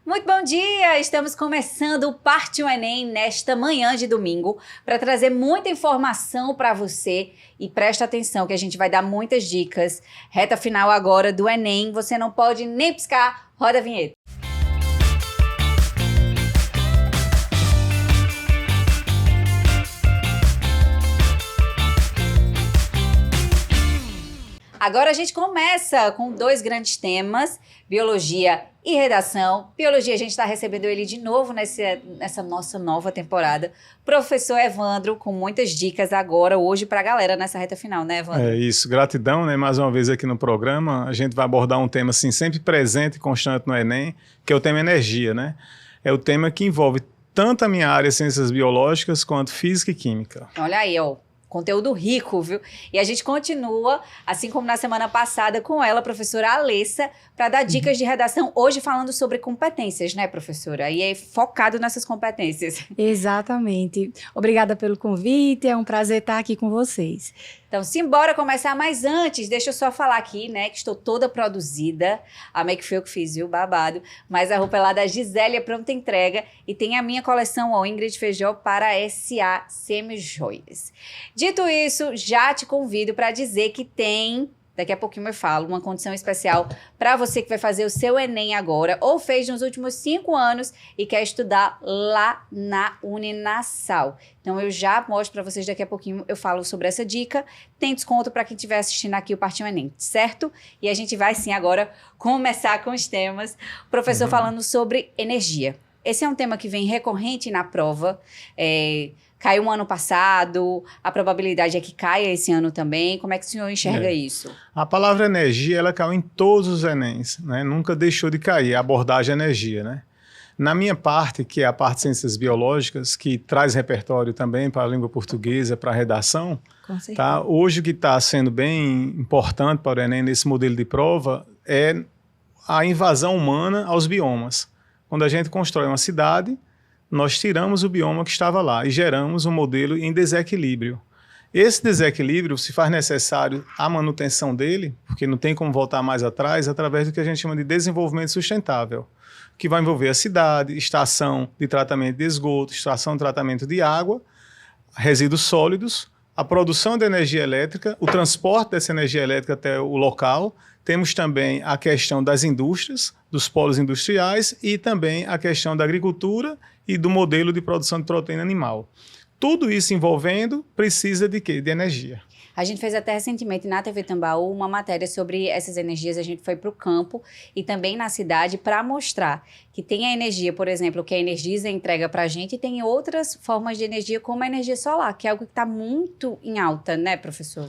Muito bom dia! Estamos começando o Parte o Enem nesta manhã de domingo para trazer muita informação para você e presta atenção que a gente vai dar muitas dicas. Reta final agora do Enem, você não pode nem piscar. Roda a vinheta. Agora a gente começa com dois grandes temas, biologia e redação. Biologia, a gente está recebendo ele de novo nessa nossa nova temporada. Professor Evandro, com muitas dicas agora, hoje, para a galera nessa reta final, né, Evandro? É isso, gratidão, né? Mais uma vez aqui no programa. A gente vai abordar um tema assim, sempre presente e constante no Enem, que é o tema energia, né? É o tema que envolve tanto a minha área, ciências biológicas, quanto física e química. Olha aí, ó. Conteúdo rico, viu? E a gente continua, assim como na semana passada, com ela, professora Alessa, para dar dicas de redação, hoje falando sobre competências, né, professora? E é focado nessas competências. Exatamente. Obrigada pelo convite, é um prazer estar aqui com vocês. Então, simbora começar, mas antes, deixa eu só falar aqui, né, que estou toda produzida, a Make foi eu que fiz, viu, babado, mas a roupa é lá da Gisélia, pronta entrega, e tem a minha coleção, ó, Ingrid Feijó, para SA Semijoias. Dito isso, já te convido para dizer que tem, daqui a pouquinho eu falo, uma condição especial para você que vai fazer o seu Enem agora, ou fez nos últimos 5 anos e quer estudar lá na Uninassal. Então eu já mostro para vocês daqui a pouquinho, eu falo sobre essa dica. Tem desconto para quem estiver assistindo aqui o Partiu Enem, certo? E a gente vai sim agora começar com os temas. O professor falando sobre energia. Esse é um tema que vem recorrente na prova, caiu um ano passado, a probabilidade é que caia esse ano também. Como é que o senhor enxerga isso? A palavra energia, ela caiu em todos os Enems, né? Nunca deixou de cair a abordagem energia, né? Na minha parte, que é a parte de ciências biológicas, que traz repertório também para a língua portuguesa, para a redação, Com certeza. tá? Hoje o que está sendo bem importante para o Enem nesse modelo de prova é a invasão humana aos biomas. Quando a gente constrói uma cidade, nós tiramos o bioma que estava lá e geramos um modelo em desequilíbrio. Esse desequilíbrio se faz necessário a manutenção dele, porque não tem como voltar mais atrás, através do que a gente chama de desenvolvimento sustentável, que vai envolver a cidade, estação de tratamento de esgoto, estação de tratamento de água, resíduos sólidos, a produção de energia elétrica, o transporte dessa energia elétrica até o local. Temos também a questão das indústrias, dos polos industriais e também a questão da agricultura e do modelo de produção de proteína animal. Tudo isso envolvendo precisa de quê? De energia. A gente fez até recentemente na TV Tambaú uma matéria sobre essas energias. A gente foi para o campo e também na cidade para mostrar que tem a energia, por exemplo, que a Energisa entrega para a gente, e tem outras formas de energia, como a energia solar, que é algo que está muito em alta, né, professor?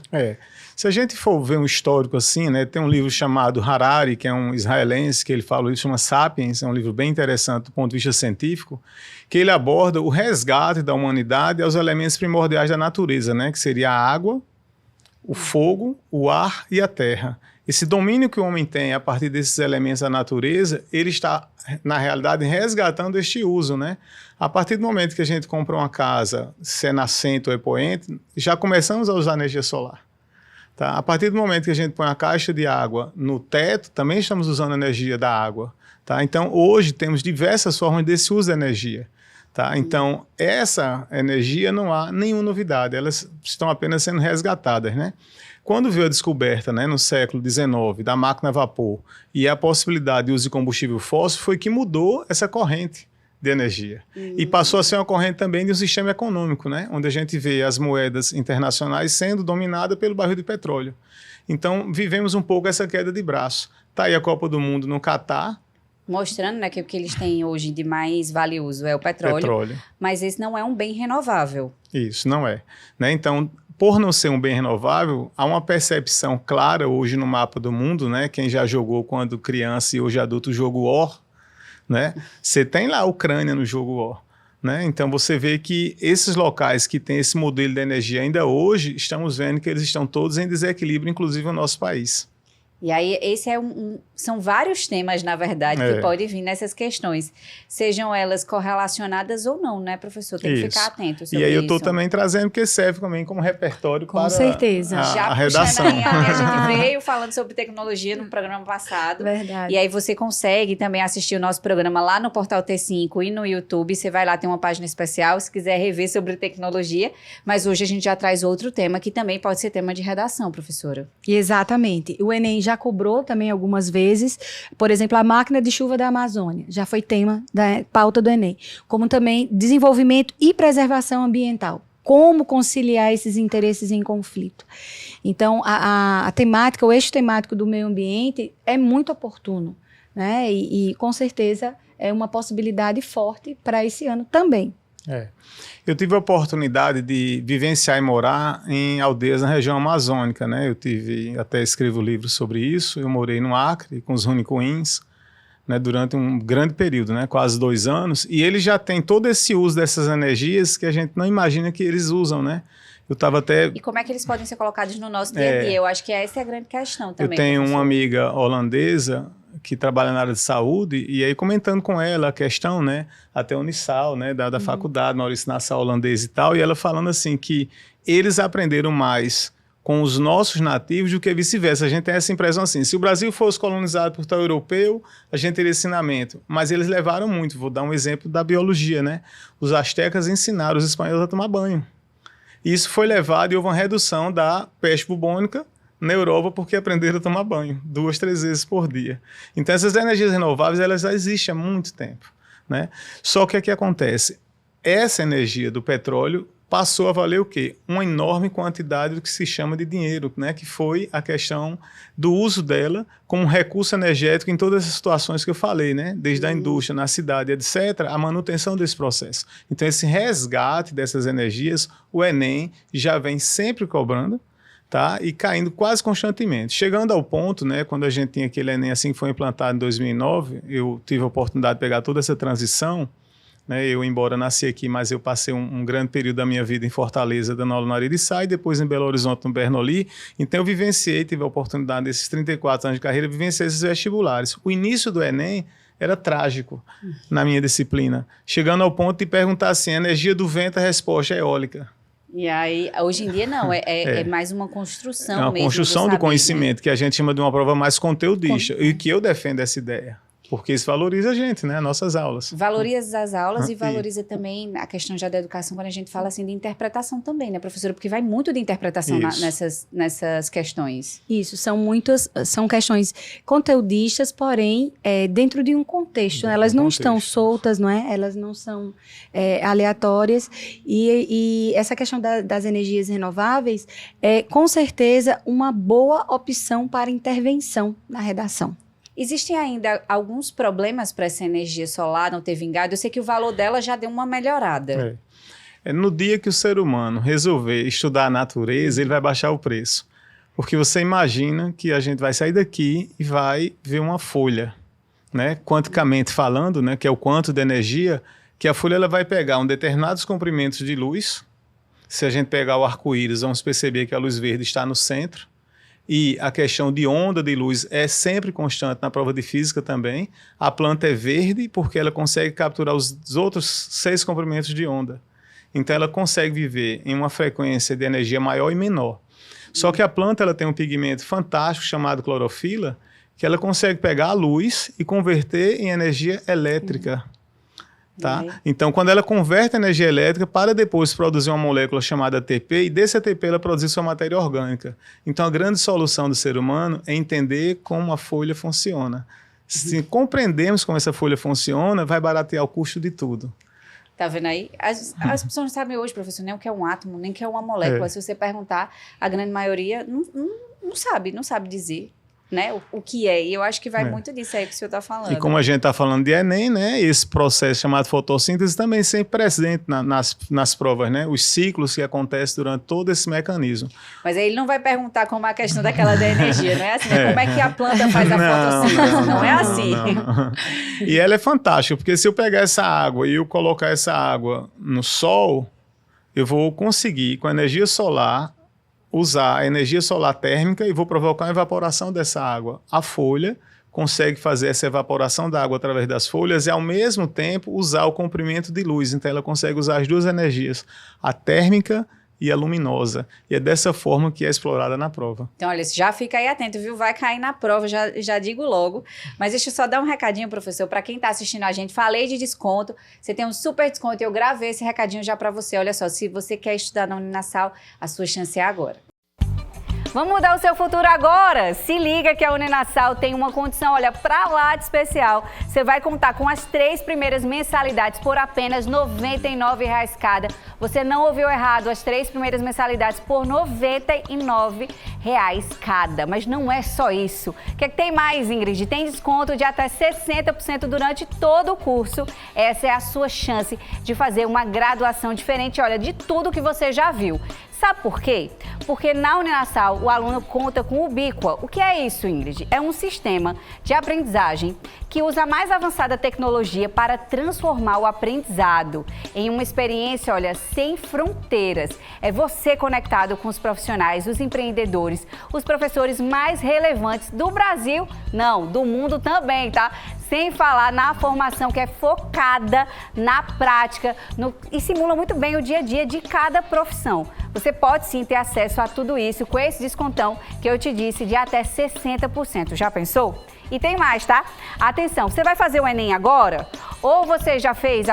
Se a gente for ver um histórico assim, né, tem um livro chamado Harari, que é um israelense, que ele fala isso, chama Sapiens, é um livro bem interessante do ponto de vista científico, que ele aborda o resgate da humanidade aos elementos primordiais da natureza, né, que seria a água, o fogo, o ar e a terra. Esse domínio que o homem tem a partir desses elementos da natureza, ele está, na realidade, resgatando este uso, né? A partir do momento que a gente compra uma casa, se é nascente ou é poente, já começamos a usar energia solar. Tá? A partir do momento que a gente põe a caixa de água no teto, também estamos usando a energia da água. Tá? Então, hoje, temos diversas formas desse uso da energia. Tá? Então, essa energia não há nenhuma novidade, elas estão apenas sendo resgatadas, né? Quando veio a descoberta, né, no século XIX, da máquina a vapor e a possibilidade de uso de combustível fóssil, foi que mudou essa corrente de energia. E passou a ser uma corrente também de um sistema econômico, né, onde a gente vê as moedas internacionais sendo dominadas pelo barril de petróleo. Então, vivemos um pouco essa queda de braço. Está aí a Copa do Mundo no Catar, Mostrando, né, que o que eles têm hoje de mais valioso é o petróleo. Mas esse não é um bem renovável. Isso, não é. Né? Então, por não ser um bem renovável, há uma percepção clara hoje no mapa do mundo, né? Quem já jogou quando criança e hoje adulto o jogo War, né? Você tem lá a Ucrânia no jogo War. Né? Então, você vê que esses locais que têm esse modelo de energia ainda hoje, estamos vendo que eles estão todos em desequilíbrio, inclusive no nosso país. E aí, esse é são vários temas, na verdade, que podem vir nessas questões. Sejam elas correlacionadas ou não, né, professor? Tem que ficar atento sobre isso. E aí eu estou também trazendo, porque serve também como repertório para certeza. Já a redação. A gente veio falando sobre tecnologia no programa passado. Verdade. E aí você consegue também assistir o nosso programa lá no Portal T5 e no YouTube. Você vai lá, tem uma página especial, se quiser rever sobre tecnologia. Mas hoje a gente já traz outro tema, que também pode ser tema de redação, professora. Exatamente. O Enem já cobrou também algumas vezes, por exemplo, a máquina de chuva da Amazônia, já foi tema da pauta do Enem, como também desenvolvimento e preservação ambiental. Como conciliar esses interesses em conflito. Então, a temática, o eixo temático do meio ambiente é muito oportuno, né? E com certeza é uma possibilidade forte para esse ano também. Eu tive a oportunidade de vivenciar e morar em aldeias na região amazônica, né? Até escrevo livros sobre isso. Eu morei no Acre com os Runicuins, né, durante um grande período, né, quase 2 anos, e eles já têm todo esse uso dessas energias que a gente não imagina que eles usam, né? E como é que eles podem ser colocados no nosso dia a dia? Eu acho que essa é a grande questão também. Eu tenho uma amiga holandesa que trabalha na área de saúde, e aí comentando com ela a questão, né, até Unisal, né, da faculdade, Maurício Nassau holandês e tal, e ela falando assim que eles aprenderam mais com os nossos nativos do que vice-versa. A gente tem essa impressão assim, se o Brasil fosse colonizado por tal europeu, a gente teria ensinamento, mas eles levaram muito. Vou dar um exemplo da biologia, né? Os astecas ensinaram os espanhóis a tomar banho. Isso foi levado e houve uma redução da peste bubônica na Europa porque aprenderam a tomar banho 2, 3 vezes por dia. Então essas energias renováveis, elas já existem há muito tempo, né? Só que o que acontece? Essa energia do petróleo passou a valer o quê? Uma enorme quantidade do que se chama de dinheiro, né? Que foi a questão do uso dela como recurso energético em todas as situações que eu falei, né? Desde a indústria, na cidade, etc., a manutenção desse processo. Então, esse resgate dessas energias, o Enem já vem sempre cobrando, tá? E caindo quase constantemente. Chegando ao ponto, né? Quando a gente tinha aquele Enem assim que foi implantado em 2009, eu tive a oportunidade de pegar toda essa transição, né, eu, embora nasci aqui, mas eu passei um grande período da minha vida em Fortaleza, dando aula na Aririçá, e depois em Belo Horizonte, no Bernoulli. Então eu vivenciei, tive a oportunidade desses 34 anos de carreira, vivenciei esses vestibulares. O início do Enem era trágico na minha disciplina, chegando ao ponto de perguntar assim, a energia do vento, a resposta é eólica. E aí, hoje em dia não, é mais uma construção mesmo. É uma construção do saber, conhecimento, né? Que a gente chama de uma prova mais conteudista, e que eu defendo essa ideia. Porque isso valoriza a gente, né? Nossas aulas. Valoriza as aulas e valoriza também a questão já da educação, quando a gente fala assim de interpretação também, né, professora? Porque vai muito de interpretação nessas questões. Isso, são questões conteudistas, porém, dentro de um contexto. Elas não estão soltas, não é? Elas não são aleatórias. E essa questão das energias renováveis é, com certeza, uma boa opção para intervenção na redação. Existem ainda alguns problemas para essa energia solar não ter vingado? Eu sei que o valor dela já deu uma melhorada. No dia que o ser humano resolver estudar a natureza, ele vai baixar o preço. Porque você imagina que a gente vai sair daqui e vai ver uma folha, né? Quanticamente falando, né? Que é o quanto de energia, que a folha ela vai pegar determinados comprimentos de luz. Se a gente pegar o arco-íris, vamos perceber que a luz verde está no centro. E a questão de onda de luz é sempre constante na prova de física também. A planta é verde porque ela consegue capturar os outros 6 comprimentos de onda. Então ela consegue viver em uma frequência de energia maior e menor. Só que a planta ela tem um pigmento fantástico chamado clorofila, que ela consegue pegar a luz e converter em energia elétrica. Tá? Então, quando ela converte a energia elétrica para depois produzir uma molécula chamada ATP, e desse ATP ela produz sua matéria orgânica. Então, a grande solução do ser humano é entender como a folha funciona. Se compreendemos como essa folha funciona, vai baratear o custo de tudo. Tá vendo aí? As pessoas não sabem hoje, professor, nem o que é um átomo, nem o que é uma molécula. Se você perguntar, a grande maioria não sabe dizer. Né, o que é, e eu acho que vai muito disso aí que o senhor está falando. E como a gente está falando de Enem, né, esse processo chamado fotossíntese também sempre presente nas provas, né, os ciclos que acontecem durante todo esse mecanismo. Mas aí ele não vai perguntar como é a questão daquela da energia, não é assim, né? Como é que a planta faz a fotossíntese, não é assim. Não. E ela é fantástica, porque se eu pegar essa água e eu colocar essa água no sol, eu vou conseguir, com a energia solar, usar a energia solar térmica e vou provocar uma evaporação dessa água. A folha consegue fazer essa evaporação da água através das folhas e, ao mesmo tempo, usar o comprimento de luz. Então, ela consegue usar as duas energias, a térmica e a luminosa. E é dessa forma que é explorada na prova. Então, olha, já fica aí atento, viu? Vai cair na prova, já digo logo. Mas deixa eu só dar um recadinho, professor, para quem está assistindo a gente. Falei de desconto, você tem um super desconto. Eu gravei esse recadinho já para você. Olha só, se você quer estudar na Uninasal, a sua chance é agora. Vamos mudar o seu futuro agora? Se liga que a Uninasal tem uma condição, olha, pra lá de especial. Você vai contar com as 3 primeiras mensalidades por apenas R$ 99,00 cada. Você não ouviu errado, as 3 primeiras mensalidades por R$ 99,00 cada. Mas não é só isso. O que é que tem mais, Ingrid? Tem desconto de até 60% durante todo o curso. Essa é a sua chance de fazer uma graduação diferente, olha, de tudo que você já viu. Sabe por quê? Porque na Uninasal o aluno conta com o Ubiqua. O que é isso, Ingrid? É um sistema de aprendizagem que usa a mais avançada tecnologia para transformar o aprendizado em uma experiência, olha, sem fronteiras. É você conectado com os profissionais, os empreendedores, os professores mais relevantes do Brasil, não, do mundo também, tá? Sem falar na formação que é focada na prática e simula muito bem o dia a dia de cada profissão. Você pode sim ter acesso a tudo isso com esse descontão que eu te disse de até 60%. Já pensou? E tem mais, tá? Atenção, você vai fazer o Enem agora? Ou você já fez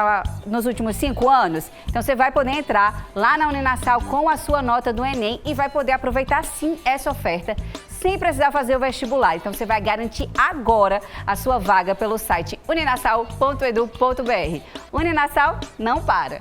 nos últimos 5 anos? Então você vai poder entrar lá na Uninasal com a sua nota do Enem e vai poder aproveitar sim essa oferta sem precisar fazer o vestibular. Então você vai garantir agora a sua vaga pelo site uninasal.edu.br. Uninasal não para!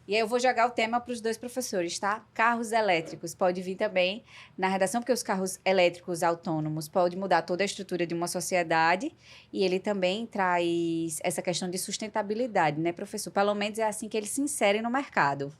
E aí eu vou jogar o tema para os 2 professores, tá? Carros elétricos pode vir também na redação, porque os carros elétricos autônomos podem mudar toda a estrutura de uma sociedade e ele também traz essa questão de sustentabilidade, né, professor? Pelo menos é assim que eles se inserem no mercado.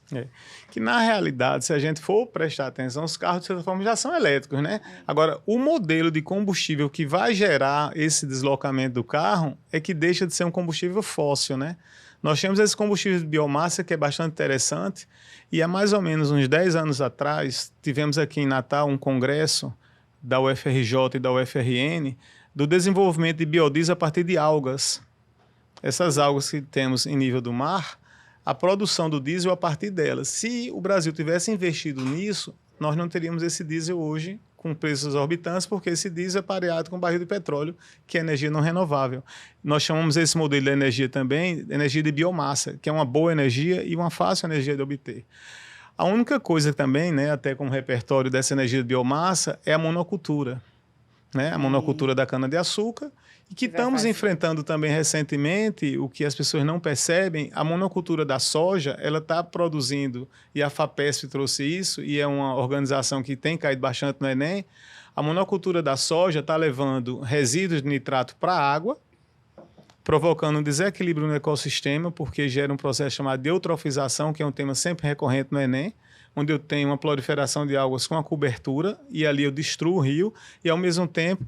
Que na realidade, se a gente for prestar atenção, os carros de certa forma já são elétricos, né? Agora, o modelo de combustível que vai gerar esse deslocamento do carro é que deixa de ser um combustível fóssil, né? Nós temos esse combustível de biomassa que é bastante interessante e há mais ou menos uns 10 anos atrás tivemos aqui em Natal um congresso da UFRJ e da UFRN do desenvolvimento de biodiesel a partir de algas. Essas algas que temos em nível do mar, a produção do diesel a partir delas. Se o Brasil tivesse investido nisso, nós não teríamos esse diesel hoje com preços exorbitantes, porque esse diesel é pareado com o barril de petróleo, que é energia não renovável. Nós chamamos esse modelo de energia também de energia de biomassa, que é uma boa energia e uma fácil energia de obter. A única coisa também, né, até como repertório dessa energia de biomassa, é a monocultura. Né? A monocultura da cana-de-açúcar, e que estamos enfrentando também recentemente, o que as pessoas não percebem, a monocultura da soja, ela está produzindo, e a FAPESP trouxe isso, e é uma organização que tem caído bastante no Enem, a monocultura da soja está levando resíduos de nitrato para a água, provocando um desequilíbrio no ecossistema, porque gera um processo chamado de eutrofização, que é um tema sempre recorrente no Enem, onde eu tenho uma proliferação de algas com a cobertura, e ali eu destruo o rio, e ao mesmo tempo,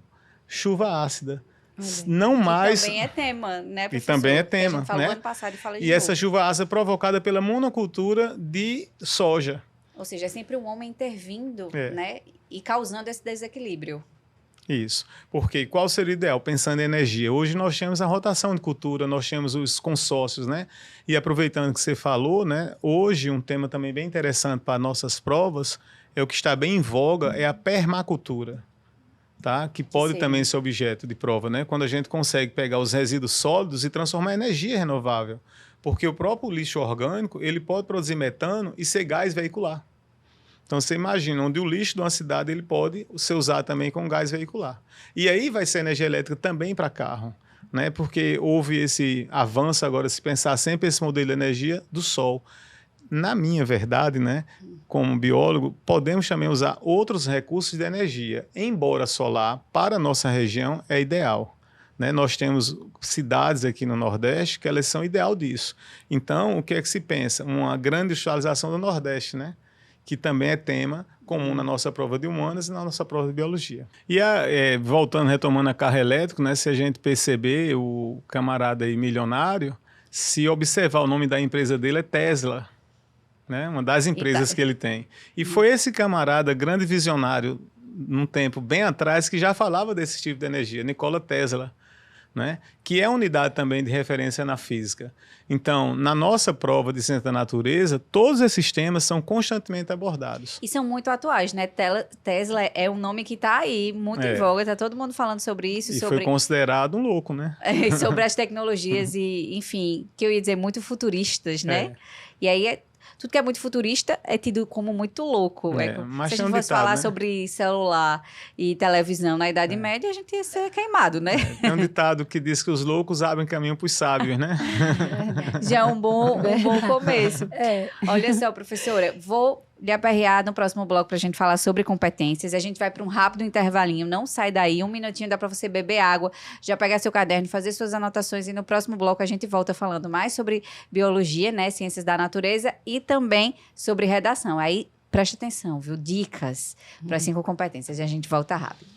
chuva ácida. Não mais... também é tema, né, professor? E também é tema, a gente falou né? ano passado e fala de E novo. essa chuva ácida é provocada pela monocultura de soja. Ou seja, é sempre um homem intervindo, né, e causando esse desequilíbrio. Isso. Porque qual seria o ideal? Pensando em energia. Hoje nós temos a rotação de cultura, nós temos os consórcios, né? E aproveitando que você falou, né? Hoje um tema também bem interessante para nossas provas é o que está bem em voga, é a permacultura. Tá? Que pode também ser objeto de prova, né? Quando a gente consegue pegar os resíduos sólidos e transformar em energia renovável. Porque o próprio lixo orgânico, ele pode produzir metano e ser gás veicular. Então, você imagina, onde o lixo de uma cidade ele pode ser usado também com gás veicular. E aí vai ser energia elétrica também para carro, né? Porque houve esse avanço agora, se pensar sempre esse modelo de energia do sol. Na minha verdade, né, como biólogo, podemos também usar outros recursos de energia, embora solar, para a nossa região, é ideal. Né? Nós temos cidades aqui no Nordeste que elas são ideal disso. Então, o que é que se pensa? Uma grande industrialização do Nordeste, né? Que também é tema comum na nossa prova de humanas e na nossa prova de biologia. E voltando, retomando a carro elétrico, né, se a gente perceber, o camarada aí milionário, se observar o nome da empresa dele é Tesla. né? Uma das empresas que ele tem. E foi esse camarada, grande visionário, num tempo bem atrás, que já falava desse tipo de energia, Nikola Tesla, né? Que é unidade também de referência na física. Então, na nossa prova de ciência da natureza, todos esses temas são constantemente abordados. E são muito atuais, né? Tesla é um nome que está aí, muito em voga, está todo mundo falando sobre isso. E foi considerado um louco, né? Sobre as tecnologias e, enfim, que eu ia dizer, muito futuristas, né? E aí, tudo que é muito futurista é tido como muito louco. Mas se a gente fosse falar sobre celular e televisão na Idade Média, a gente ia ser queimado, né? Tem um ditado que diz que os loucos abrem caminho para os sábios, né? Já é um bom começo. Olha só, professora, vou lhe aperrear no próximo bloco para a gente falar sobre competências. A gente vai para um rápido intervalinho, não sai daí, 1 minutinho dá para você beber água, já pegar seu caderno, fazer suas anotações e no próximo bloco a gente volta falando mais sobre biologia, né, ciências da natureza e também sobre redação. Aí, preste atenção, viu? Dicas para 5 competências e a gente volta rápido.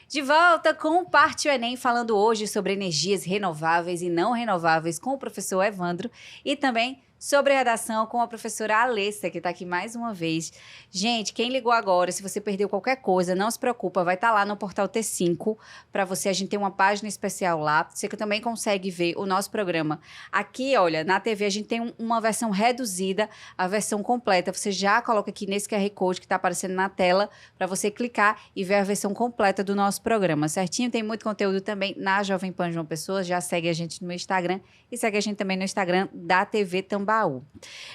De volta com o Parte Enem, falando hoje sobre energias renováveis e não renováveis com o professor Evandro e também sobre redação com a professora Alessa, que está aqui mais uma vez. Gente, quem ligou agora, se você perdeu qualquer coisa, não se preocupa, vai estar lá no portal T5 para você. A gente tem uma página especial lá. Você que também consegue ver o nosso programa. Aqui, olha, na TV a gente tem uma versão reduzida, a versão completa. Você já coloca aqui nesse QR Code que está aparecendo na tela para você clicar e ver a versão completa do nosso programa, certinho? Tem muito conteúdo também na Jovem Pan João Pessoa. Já segue a gente no Instagram e segue a gente também no Instagram da TV Tambaú.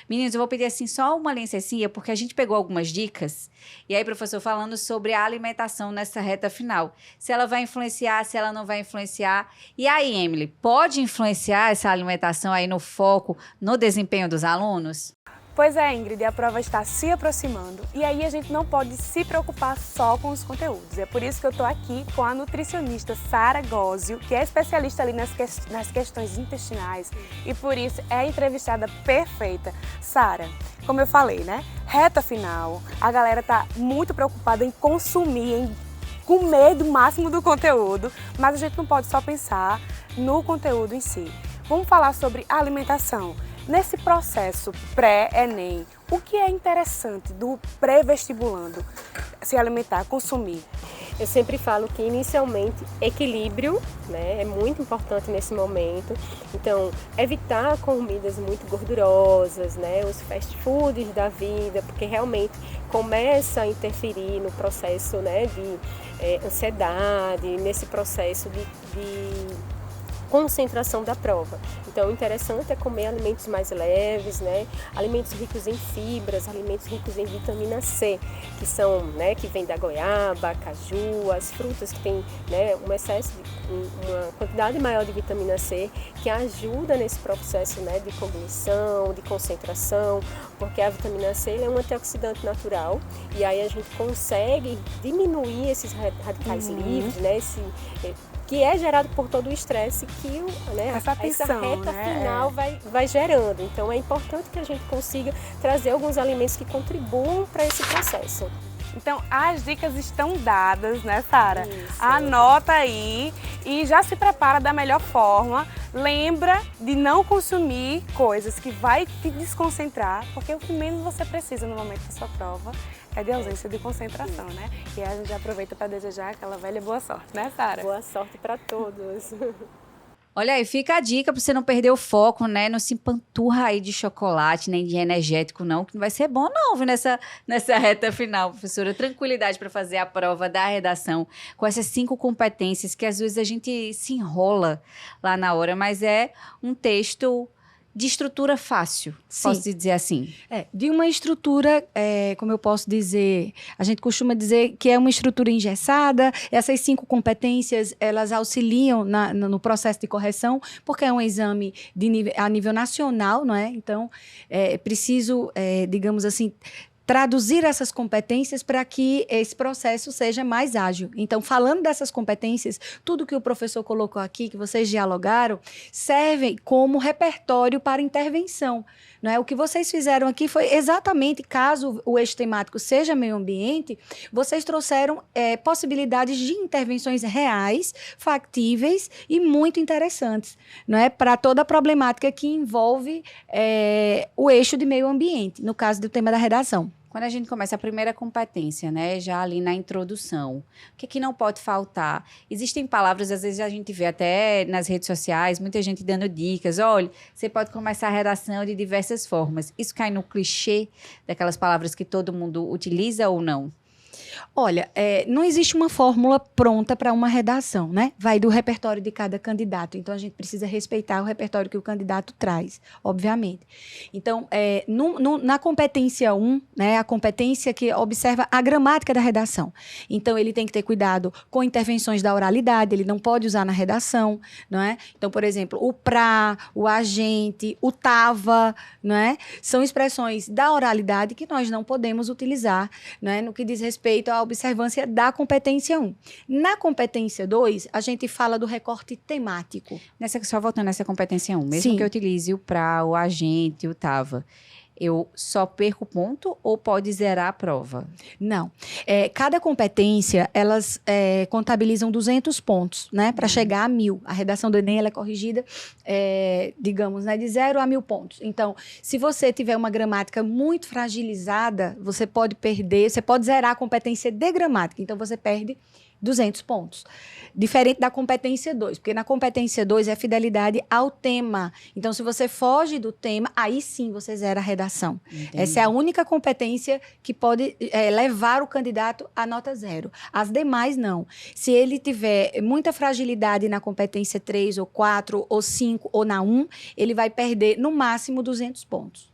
Meninos, eu vou pedir assim só uma licencinha, porque a gente pegou algumas dicas, e aí, professor, falando sobre a alimentação nessa reta final. Se ela vai influenciar, se ela não vai influenciar. E aí, Emily, pode influenciar essa alimentação aí no foco, no desempenho dos alunos? Pois é, Ingrid, a prova está se aproximando e aí a gente não pode se preocupar só com os conteúdos. É por isso que eu estou aqui com a nutricionista Sara Gósio, que é especialista ali nas questões intestinais e por isso é a entrevistada perfeita. Sara, como eu falei, né? Reta final, a galera está muito preocupada em consumir, em comer do máximo do conteúdo, mas a gente não pode só pensar no conteúdo em si. Vamos falar sobre alimentação. Nesse processo pré-ENEM, o que é interessante do pré-vestibulando se alimentar, consumir? Eu sempre falo que inicialmente equilíbrio, né, é muito importante nesse momento. Então, evitar comidas muito gordurosas, né, os fast foods da vida, porque realmente começa a interferir no processo, né, de ansiedade, nesse processo de concentração da prova. Então, o interessante é comer alimentos mais leves, né? Alimentos ricos em fibras, alimentos ricos em vitamina C, que são, né, que vem da goiaba, caju, as frutas que têm, né, um excesso uma quantidade maior de vitamina C, que ajuda nesse processo, né, de cognição, de concentração, porque a vitamina C é um antioxidante natural e aí a gente consegue diminuir esses radicais livres, né, que é gerado por todo o estresse que né, essa reta final vai gerando. Então é importante que a gente consiga trazer alguns alimentos que contribuam para esse processo. Então as dicas estão dadas, né, Sara? Anota aí e já se prepara da melhor forma. Lembra de não consumir coisas que vai te desconcentrar, porque o que menos você precisa no momento da sua prova é de ausência de concentração, né? E a gente já aproveita para desejar aquela velha boa sorte, né, Sara? Boa sorte para todos. Olha aí, fica a dica para você não perder o foco, né? Não se empanturra aí de chocolate, nem de energético, não, que não vai ser bom, não, viu, nessa reta final, professora. Tranquilidade para fazer a prova da redação com essas 5 competências que às vezes a gente se enrola lá na hora, mas é um texto de estrutura fácil, posso dizer assim. De uma estrutura, como eu posso dizer, a gente costuma dizer que é uma estrutura engessada. Essas 5 competências, elas auxiliam no processo de correção, porque é um exame a nível nacional, não é? Então, é preciso, digamos assim, traduzir essas competências para que esse processo seja mais ágil. Então, falando dessas competências, tudo que o professor colocou aqui, que vocês dialogaram, serve como repertório para intervenção, Não é? O que vocês fizeram aqui foi exatamente, caso o eixo temático seja meio ambiente, vocês trouxeram possibilidades de intervenções reais, factíveis e muito interessantes, não é? Para toda a problemática que envolve o eixo de meio ambiente, no caso do tema da redação. Quando a gente começa a primeira competência, né, já ali na introdução, o que é que não pode faltar? Existem palavras, às vezes a gente vê até nas redes sociais, muita gente dando dicas. Olha, você pode começar a redação de diversas formas. Isso cai no clichê daquelas palavras que todo mundo utiliza ou não? Olha, não existe uma fórmula pronta para uma redação, né? Vai do repertório de cada candidato. Então, a gente precisa respeitar o repertório que o candidato traz, obviamente. Então, na competência 1, né, a competência que observa a gramática da redação. Então, ele tem que ter cuidado com intervenções da oralidade, ele não pode usar na redação, não é? Então, por exemplo, o pra, o agente, o tava, não é? São expressões da oralidade que nós não podemos utilizar, não é? No que diz respeito à observância da competência 1. Na competência 2, a gente fala do recorte temático. Só voltando nessa competência 1, mesmo Sim. que eu utilize o pra, o agente, o tava, eu só perco ponto ou pode zerar a prova? Não. Cada competência, elas contabilizam 200 pontos, né? Para chegar a 1.000. A redação do Enem, ela é corrigida, digamos, né, de 0 a 1.000 pontos. Então, se você tiver uma gramática muito fragilizada, você pode perder, você pode zerar a competência de gramática. Então, você perde 200 pontos. Diferente da competência 2, porque na competência 2 é fidelidade ao tema. Então, se você foge do tema, aí sim você zera a redação. Entendi. Essa é a única competência que pode levar o candidato a nota 0. As demais, não. Se ele tiver muita fragilidade na competência 3, ou 4, ou 5, ou na 1, ele vai perder, no máximo, 200 pontos.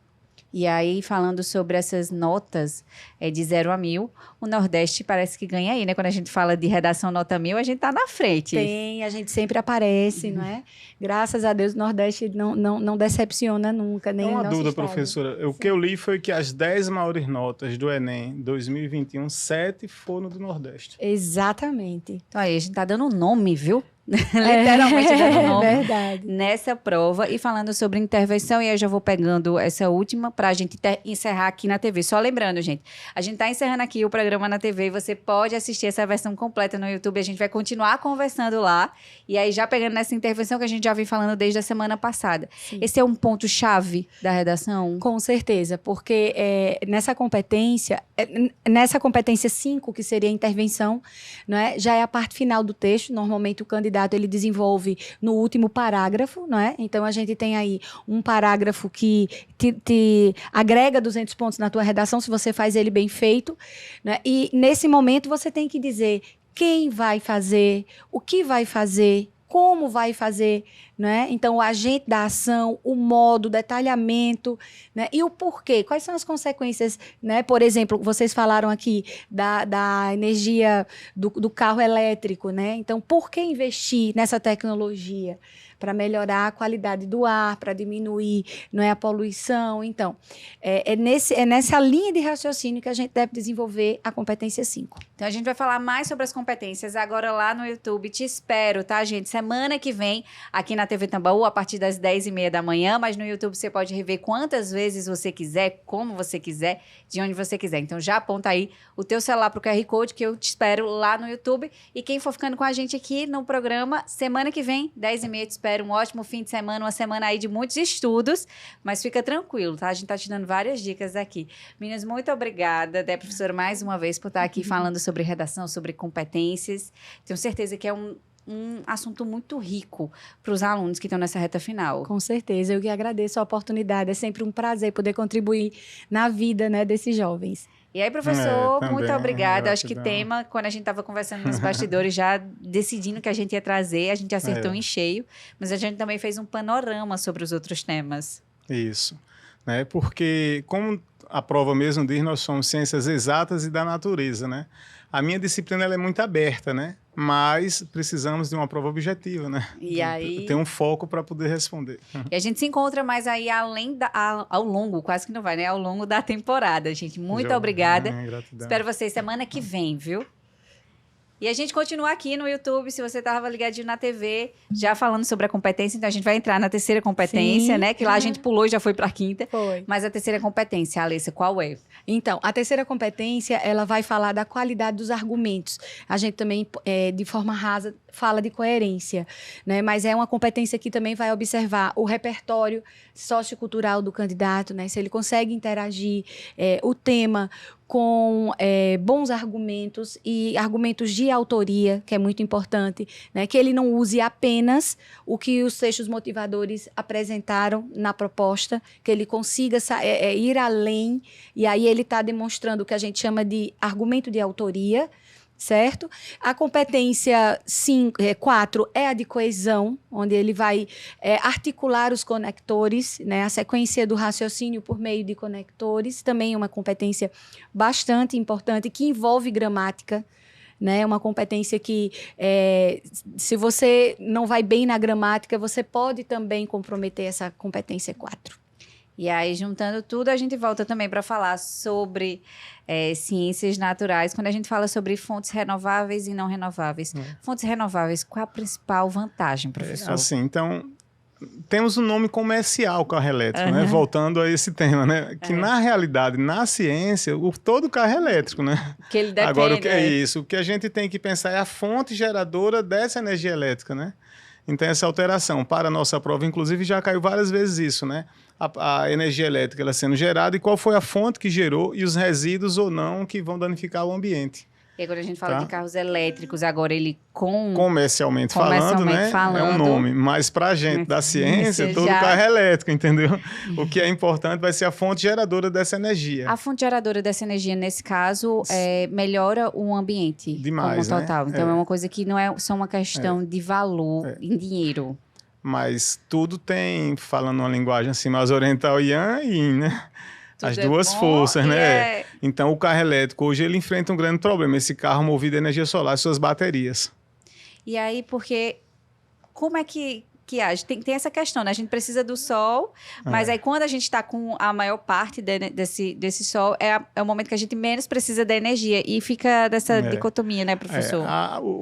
E aí, falando sobre essas notas de 0 a 1.000, o Nordeste parece que ganha aí, né? Quando a gente fala de redação nota 1.000, a gente tá na frente. Tem, a gente sempre aparece, não é? Graças a Deus, o Nordeste não decepciona nunca, nem Uma nosso dúvida, estado. professora. O que eu li foi que as 10 maiores notas do Enem 2021, 7 foram do Nordeste. Exatamente. Então aí, a gente tá dando nome, viu? Literalmente dando nome. É verdade. Nessa prova e falando sobre intervenção, e aí eu já vou pegando essa última para a gente encerrar aqui na TV. Só lembrando, gente, a gente está encerrando aqui o programa na TV, você pode assistir essa versão completa no YouTube, a gente vai continuar conversando lá, e aí já pegando nessa intervenção que a gente já vem falando desde a semana passada. Sim. Esse é um ponto-chave da redação? Com certeza, porque nessa competência 5, que seria a intervenção, não é? Já é a parte final do texto, normalmente o candidato ele desenvolve no último parágrafo, não é? Então, a gente tem aí um parágrafo que te agrega 200 pontos na tua redação, se você faz ele bem feito, né? E, nesse momento, você tem que dizer quem vai fazer, o que vai fazer, como vai fazer, né? Então, o agente da ação, o modo, o detalhamento, né? E o porquê, quais são as consequências, né? Por exemplo, vocês falaram aqui da energia do carro elétrico, né? Então, por que investir nessa tecnologia? Para melhorar a qualidade do ar, para diminuir, não é, a poluição. Então, é nessa linha de raciocínio que a gente deve desenvolver a competência 5. Então, a gente vai falar mais sobre as competências agora lá no YouTube. Te espero, tá, gente? Semana que vem, aqui na TV Tambaú, a partir das 10h30 da manhã. Mas no YouTube você pode rever quantas vezes você quiser, como você quiser, de onde você quiser. Então, já aponta aí o teu celular pro QR Code, que eu te espero lá no YouTube. E quem for ficando com a gente aqui no programa, semana que vem, 10h30, te espero. Um ótimo fim de semana, uma semana aí de muitos estudos. Mas fica tranquilo, tá? A gente tá te dando várias dicas aqui. Meninas, muito obrigada, né, professora, mais uma vez, por estar aqui falando sobre redação, sobre competências. Tenho certeza que é um assunto muito rico para os alunos que estão nessa reta final. Com certeza, eu que agradeço a oportunidade. É sempre um prazer poder contribuir na vida, né, desses jovens. E aí, professor, também, muito obrigada. Acho que gratidão. tema, quando a gente estava conversando nos bastidores, já decidindo que a gente ia trazer, a gente acertou em cheio, mas a gente também fez um panorama sobre os outros temas. Isso. Né? Porque, como a prova mesmo diz, nós somos ciências exatas e da natureza, né? A minha disciplina ela é muito aberta, né? Mas precisamos de uma prova objetiva, né? E aí... Tem um foco para poder responder. E a gente se encontra mais aí ao longo, quase que não vai, né? Ao longo da temporada, gente. Muito obrigada. Gratidão. Espero vocês semana que vem, viu? E a gente continua aqui no YouTube, se você estava ligadinho na TV, já falando sobre a competência. Então, a gente vai entrar na terceira competência, Sim. né? Que lá a gente pulou e já foi para a quinta. Foi. Mas a terceira competência, Alessa, qual é? Então, a terceira competência, ela vai falar da qualidade dos argumentos. A gente também, de forma rasa, fala de coerência, né? Mas é uma competência que também vai observar o repertório sociocultural do candidato, né? Se ele consegue interagir o tema com bons argumentos e argumentos de autoria, que é muito importante, né? Que ele não use apenas o que os textos motivadores apresentaram na proposta, que ele consiga ir além, e aí ele está demonstrando o que a gente chama de argumento de autoria, certo? A competência 4 é a de coesão, onde ele vai articular os conectores, né? A sequência do raciocínio por meio de conectores, também é uma competência bastante importante, que envolve gramática, né? Uma competência que, se você não vai bem na gramática, você pode também comprometer essa competência 4. E aí, juntando tudo, a gente volta também para falar sobre ciências naturais, quando a gente fala sobre fontes renováveis e não renováveis. Fontes renováveis, qual a principal vantagem, professor? Assim, então, temos um nome comercial, carro elétrico, né? Voltando a esse tema, né? Que na realidade, na ciência, todo carro é elétrico, né? Que ele depende. Agora, o que é isso? O que a gente tem que pensar é a fonte geradora dessa energia elétrica, né? Então, essa alteração para a nossa prova, inclusive, já caiu várias vezes isso, né? A energia elétrica ela sendo gerada e qual foi a fonte que gerou e os resíduos ou não que vão danificar o ambiente. E agora a gente fala de carros elétricos, agora ele comercialmente falando, né? É um nome, mas para a gente da ciência, todo carro é elétrico, entendeu? O que é importante vai ser a fonte geradora dessa energia. A fonte geradora dessa energia, nesse caso, melhora o ambiente demais, como total. Né? Então é uma coisa que não é só uma questão de valor em dinheiro. Mas tudo tem, falando uma linguagem assim mais oriental, yang e yin, né? Tudo as duas forças, né? É. Então, o carro elétrico, hoje, ele enfrenta um grande problema. Esse carro movido a energia solar, suas baterias. E aí, porque... Como é que age? Tem essa questão, né? A gente precisa do sol, mas aí quando a gente está com a maior parte desse sol, é o momento que a gente menos precisa da energia. E fica dessa dicotomia, né, professor?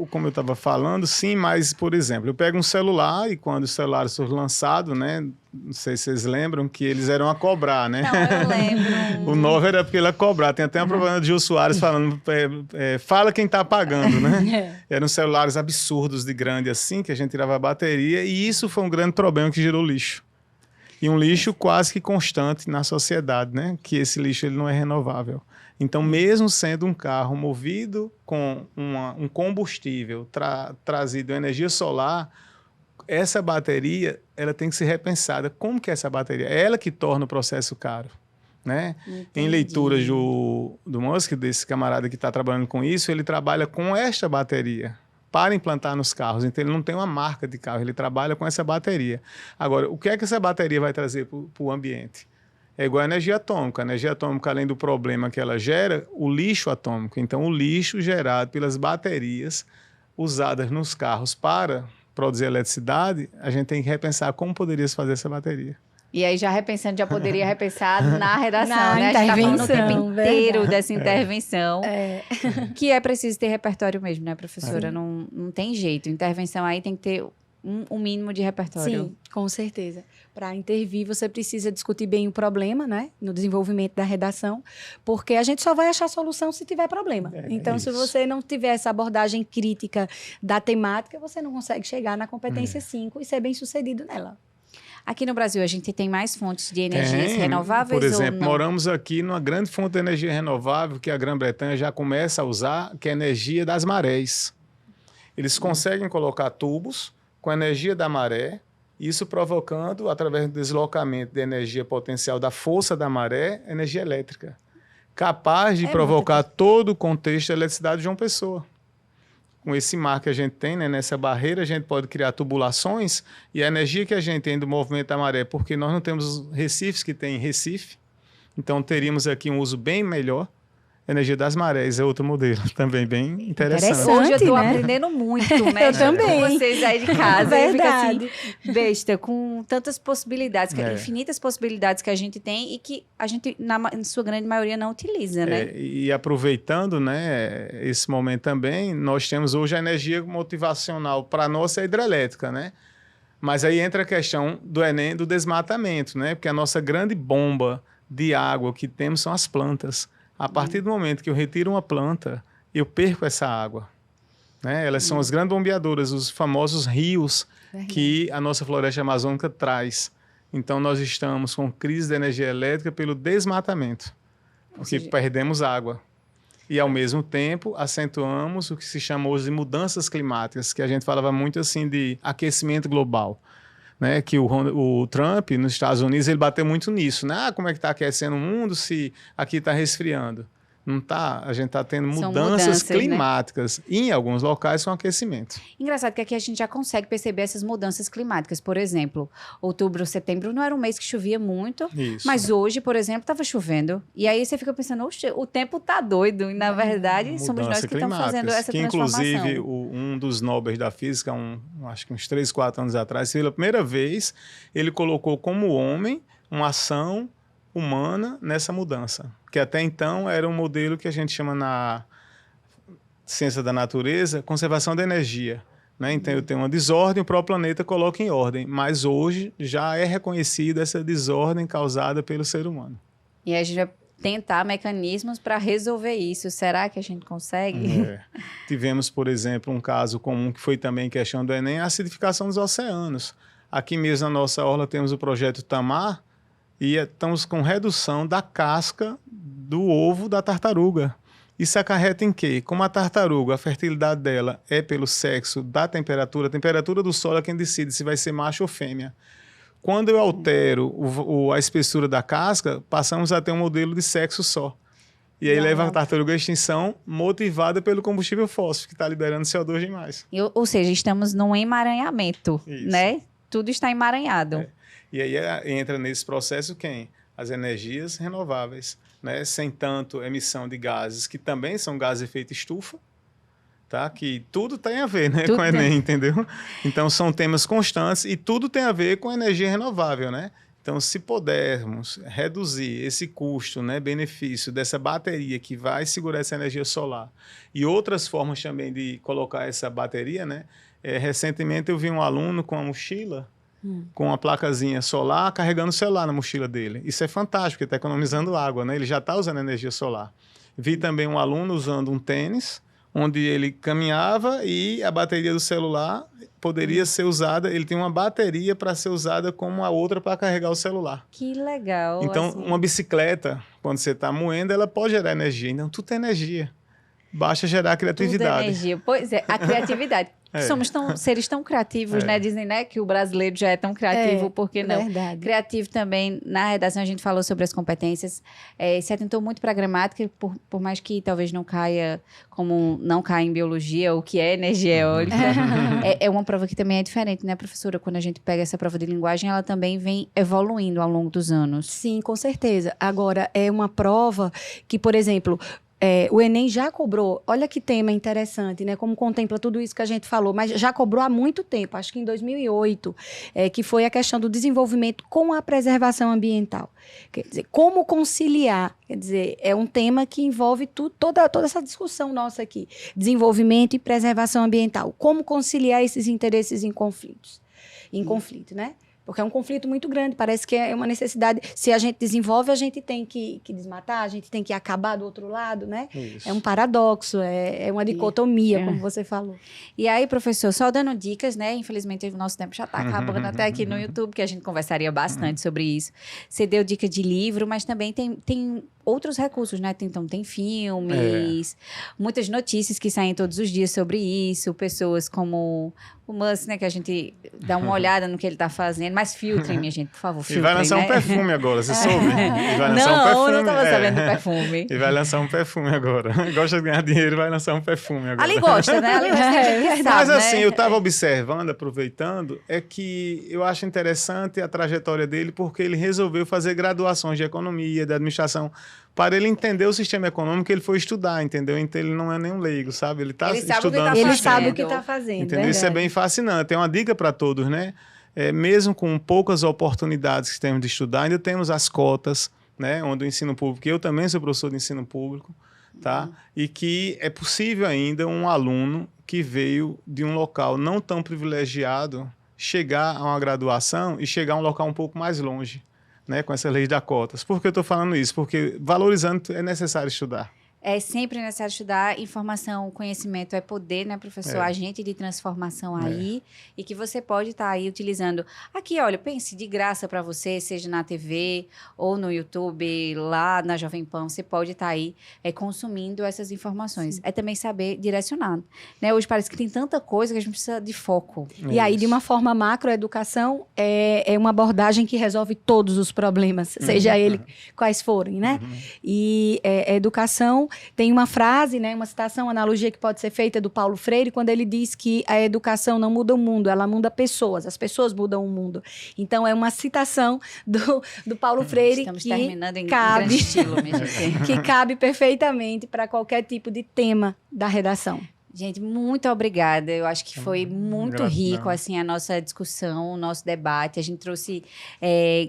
Como eu estava falando, sim, mas, por exemplo, eu pego um celular e quando os celulares foram lançados, né? Não sei se vocês lembram que eles eram a cobrar, né? Não, eu lembro. O 9 era porque ele ia cobrar. Tem até uma propaganda de Gil Soares falando, fala quem tá pagando, né? Eram celulares absurdos de grande assim, que a gente tirava a bateria, e isso foi um grande problema que gerou lixo. E um lixo quase que constante na sociedade, né? Que esse lixo ele não é renovável. Então, mesmo sendo um carro movido com um combustível trazido energia solar, essa bateria, ela tem que ser repensada. Como que é essa bateria? É ela que torna o processo caro, né? Em leituras do Musk, desse camarada que está trabalhando com isso, ele trabalha com esta bateria para implantar nos carros. Então, ele não tem uma marca de carro, ele trabalha com essa bateria. Agora, o que é que essa bateria vai trazer para o ambiente? É igual a energia atômica. A energia atômica, além do problema que ela gera, o lixo atômico. Então, o lixo gerado pelas baterias usadas nos carros para produzir eletricidade, a gente tem que repensar como poderia se fazer essa bateria. E aí, já repensando, já poderia repensar na redação, na né? A gente tá falando o tempo inteiro verdade. dessa intervenção. Que é preciso ter repertório mesmo, né, professora? Não tem jeito. Intervenção aí tem que ter um mínimo de repertório. Sim, com certeza. Para intervir, você precisa discutir bem o problema, né? No desenvolvimento da redação, porque a gente só vai achar solução se tiver problema. Então, se você não tiver essa abordagem crítica da temática, você não consegue chegar na competência 5 e ser bem sucedido nela. Aqui no Brasil, a gente tem mais fontes de energias renováveis por exemplo, ou não? moramos aqui numa grande fonte de energia renovável que a Grã-Bretanha já começa a usar, que é a energia das marés. Eles conseguem colocar tubos com a energia da maré, isso provocando, através do deslocamento de energia potencial da força da maré, energia elétrica, capaz de provocar todo o contexto da eletricidade de uma pessoa. Com esse mar que a gente tem, né, nessa barreira, a gente pode criar tubulações e a energia que a gente tem do movimento da maré, porque nós não temos recifes que tem em Recife, então teríamos aqui um uso bem melhor Energia das marés é outro modelo também bem interessante. Hoje eu tô né? aprendendo muito, né? Eu também. Com vocês aí de casa. Eu fico Verdade. assim, besta, com tantas possibilidades, É. infinitas possibilidades que a gente tem e que a gente, em sua grande maioria, não utiliza, né? E aproveitando, né, esse momento também, nós temos hoje a energia motivacional para nós é a hidrelétrica, né? Mas aí entra a questão do Enem, do desmatamento, né? Porque a nossa grande bomba de água que temos são as plantas. A partir do momento que eu retiro uma planta, eu perco essa água, né? Elas são as grandes bombeadoras, os famosos rios que a nossa floresta amazônica traz. Então, nós estamos com crise de energia elétrica pelo desmatamento, porque perdemos água. E, ao mesmo tempo, acentuamos o que se chama hoje de mudanças climáticas, que a gente falava muito assim de aquecimento global, né? Que o Trump, nos Estados Unidos, ele bateu muito nisso, né? Como é que está aquecendo o mundo se aqui está resfriando? Não tá, a gente está tendo São mudanças né? climáticas e em alguns locais com aquecimento. Engraçado que aqui a gente já consegue perceber essas mudanças climáticas. Por exemplo, outubro, setembro não era um mês que chovia muito, Isso. mas hoje, por exemplo, estava chovendo. E aí você fica pensando, oxe, o tempo tá doido. E na verdade, somos nós que estamos fazendo essa que transformação. inclusive um dos Nobel da Física, acho que uns 3, 4 anos atrás, pela primeira vez, ele colocou como homem uma ação humana nessa mudança, que até então era um modelo que a gente chama na ciência da natureza conservação da energia, né? Então eu tenho uma desordem, o próprio planeta coloca em ordem, mas hoje já é reconhecida essa desordem causada pelo ser humano. E a gente vai tentar mecanismos para resolver isso. Será que a gente consegue? Tivemos, por exemplo, um caso comum que foi também questão do Enem, a acidificação dos oceanos. Aqui mesmo na nossa orla temos o projeto Tamar, e estamos com redução da casca do ovo da tartaruga. Isso acarreta em quê? Como a tartaruga, a fertilidade dela é pelo sexo da temperatura, a temperatura do solo é quem decide se vai ser macho ou fêmea. Quando eu altero a espessura da casca, passamos a ter um modelo de sexo só. E aí leva a tartaruga à extinção, motivada pelo combustível fóssil, que está liberando CO2 demais. Ou seja, estamos num emaranhamento, né? Tudo está emaranhado. E aí entra nesse processo quem? As energias renováveis, né? Sem tanto emissão de gases, que também são gases de efeito estufa, tá? Que tudo tem a ver, né, com o Enem, entendeu? Então, são temas constantes e tudo tem a ver com energia renovável, né? Então, se pudermos reduzir esse custo, né, benefício dessa bateria que vai segurar essa energia solar e outras formas também de colocar essa bateria, né? Recentemente eu vi um aluno com uma mochila com uma placazinha solar carregando o celular na mochila dele. Isso é fantástico, porque está economizando água, né? Ele já está usando energia solar. Vi também um aluno usando um tênis, onde ele caminhava e a bateria do celular poderia ser usada, ele tem uma bateria para ser usada como a outra para carregar o celular. Que legal. Então, assim. uma bicicleta, quando você está moendo, ela pode gerar somos então, tudo é energia. Basta gerar criatividade. Tudo é energia. Pois é, a criatividade. Somos seres tão criativos, né? Dizem, né, que o brasileiro já é tão criativo, por que não? Verdade. Criativo também. Na redação a gente falou sobre as competências. Se atentou muito para a gramática, por mais que talvez não caia em biologia, o que é energia eólica. É uma prova que também é diferente, né, professora? Quando a gente pega essa prova de linguagem, ela também vem evoluindo ao longo dos anos. Sim, com certeza. Agora, é uma prova que, por exemplo, o Enem já cobrou, olha que tema interessante, né? Como contempla tudo isso que a gente falou, mas já cobrou há muito tempo, acho que em 2008, que foi a questão do desenvolvimento com a preservação ambiental. Quer dizer, como conciliar, quer dizer, é um tema que envolve toda essa discussão nossa aqui, desenvolvimento e preservação ambiental. Como conciliar esses interesses em conflito, né? Porque é um conflito muito grande, parece que é uma necessidade. Se a gente desenvolve, a gente tem que desmatar, a gente tem que acabar do outro lado, né? Isso. É um paradoxo, é uma dicotomia, como você falou. E aí, professor, só dando dicas, né? Infelizmente, o nosso tempo já está acabando até aqui no YouTube, que a gente conversaria bastante sobre isso. Você deu dica de livro, mas também tem outros recursos, né? Então, tem filmes, muitas notícias que saem todos os dias sobre isso, pessoas como o Musk, né? Que a gente dá uma olhada no que ele está fazendo, mas filtrem, minha gente, por favor, filtrem, vai lançar um perfume agora, você soube? Ele vai lançar um perfume. Não estava sabendo do perfume. Ele vai lançar um perfume agora. Gosta de ganhar dinheiro, vai lançar um perfume agora. Ali gosta, né? Ali gosta de gente que sabe, Mas assim, né? eu estava observando, aproveitando, é que eu acho interessante a trajetória dele, porque ele resolveu fazer graduações de economia, de administração, para ele entender o sistema econômico que ele foi estudar, entendeu? Então ele não é nenhum leigo, sabe? Ele está Ele sabe o que estudando. tá Ele fazendo. sabe o que está fazendo. Entendeu? Isso é verdade. bem fascinante. É uma dica para todos, né? Mesmo com poucas oportunidades que temos de estudar, ainda temos as cotas, né? Onde o ensino público, eu também sou professor de ensino público, tá? E que é possível ainda um aluno que veio de um local não tão privilegiado chegar a uma graduação e chegar a um local um pouco mais longe, né? Com essa lei das cotas. Por que eu estou falando isso? Porque valorizando é necessário estudar. É sempre necessário estudar. Informação, conhecimento é poder, né, professor? Agente de transformação aí. E que você pode estar aí utilizando. Aqui, olha, pense de graça para você, seja na TV ou no YouTube, lá na Jovem Pan. Você pode estar aí consumindo essas informações. É também saber direcionar. Né? Hoje parece que tem tanta coisa que a gente precisa de foco. E aí, de uma forma macro, a educação é uma abordagem que resolve todos os problemas, seja ele quais forem, né? E a educação tem uma frase, né, uma citação, uma analogia que pode ser feita do Paulo Freire, quando ele diz que a educação não muda o mundo, ela muda pessoas, as pessoas mudam o mundo. Então, é uma citação do Paulo Freire Estamos que terminando em cabe, grande estilo, minha gente. que cabe perfeitamente para qualquer tipo de tema da redação. Gente, muito obrigada. Eu acho que foi muito Gratidão. rico assim, a nossa discussão, o nosso debate. A gente trouxe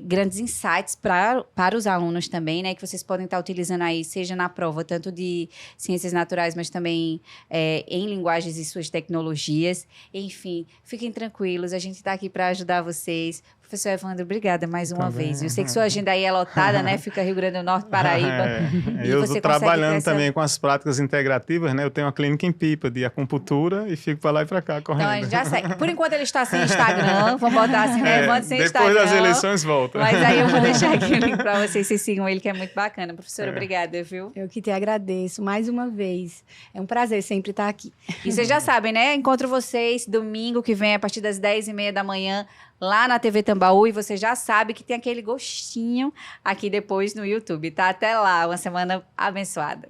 grandes insights para os alunos também, né? Que vocês podem estar utilizando aí, seja na prova, tanto de ciências naturais, mas também em linguagens e suas tecnologias. Enfim, fiquem tranquilos. A gente está aqui para ajudar vocês. Professor Evandro, obrigada mais uma vez. Eu sei que sua agenda aí é lotada, né? Fica Rio Grande do Norte, Paraíba. E Eu você estou trabalhando consegue ter essa- também com as práticas integrativas, né? Eu tenho uma clínica em Pipa de acupuntura e fico para lá e para cá correndo. Então, a gente já segue. Por enquanto, ele está sem Instagram. Vamos botar assim, né? Evandro sem depois Instagram. das eleições volta. Mas aí eu vou deixar aqui o link para vocês sigam ele, que é muito bacana. Professora, obrigada, viu? Eu que te agradeço mais uma vez. É um prazer sempre estar aqui. E vocês já sabem, né? Encontro vocês domingo que vem, a partir das 10h30 da manhã, lá na TV Tambaú. E você já sabe que tem aquele gostinho aqui depois no YouTube, tá? Até lá, uma semana abençoada.